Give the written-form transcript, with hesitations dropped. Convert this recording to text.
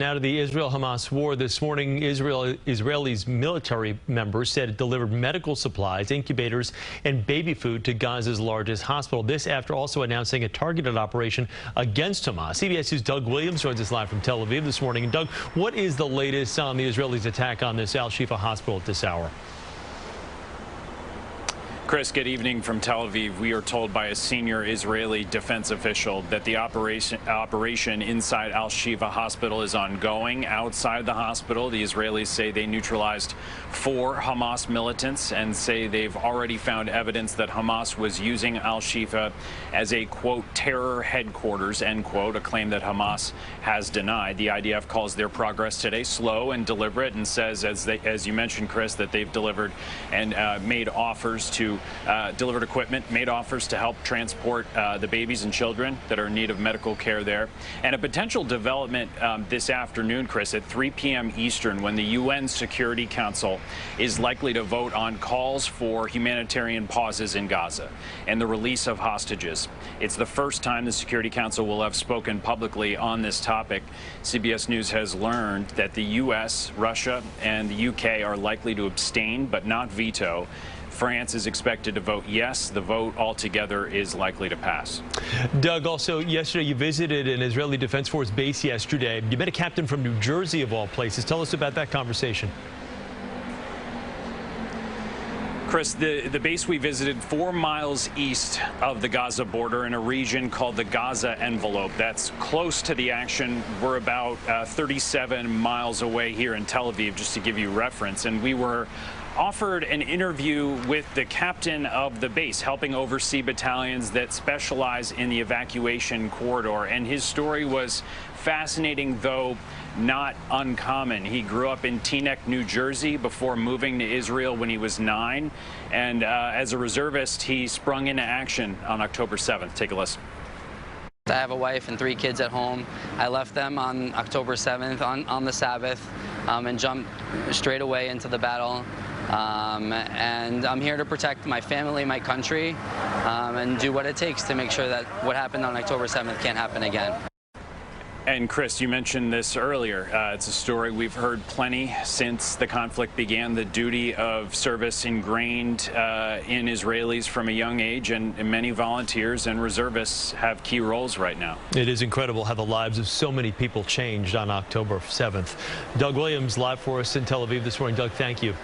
Now to the Israel-Hamas war. This morning, Israel's military members said it delivered medical supplies, incubators, and baby food to Gaza's largest hospital. This after also announcing a targeted operation against Hamas. CBS News' Doug Williams joins us live from Tel Aviv this morning. And Doug, what is the latest on the Israelis' attack on this Al-Shifa hospital at this hour? Chris, good evening from Tel Aviv. We are told by a senior Israeli defense official that the operation inside Al-Shifa hospital is ongoing. Outside the hospital, the Israelis say they neutralized 4 Hamas militants and say they've already found evidence that Hamas was using Al-Shifa as a, quote, terror headquarters, end quote, a claim that Hamas has denied. The IDF calls their progress today slow and deliberate and says, as you mentioned, Chris, that they've delivered and made offers to delivered equipment, made offers to help transport the babies and children that are in need of medical care there. And a potential development this afternoon, Chris, at 3 p.m. Eastern, when the UN Security Council is likely to vote on calls for humanitarian pauses in Gaza and the release of hostages. It's the first time the Security Council will have spoken publicly on this topic. CBS News has learned that the U.S., Russia, and the U.K. are likely to abstain but not veto. France is expected to vote yes. The vote altogether is likely to pass. Doug, also yesterday you visited an Israeli Defense Force base yesterday. You met a captain from New Jersey, of all places. Tell us about that conversation. Chris, the base we visited 4 miles east of the Gaza border in a region called the Gaza Envelope. That's close to the action. We're about 37 miles away here in Tel Aviv, just to give you reference. And we were offered an interview with the captain of the base, helping oversee battalions that specialize in the evacuation corridor. And his story was fascinating, though not uncommon. He grew up in Teaneck, New Jersey, before moving to Israel when he was 9. And as a reservist, he sprung into action on October 7th. Take a listen. I have a wife and 3 kids at home. I left them on October 7th on the Sabbath and jumped straight away into the battle. And I'm here to protect my family, my country, and do what it takes to make sure that what happened on October 7th can't happen again. And Chris, you mentioned this earlier. It's a story we've heard plenty since the conflict began. The duty of service ingrained in Israelis from a young age, and many volunteers and reservists have key roles right now. It is incredible how the lives of so many people changed on October 7th. Doug Williams live for us in Tel Aviv this morning. Doug, thank you.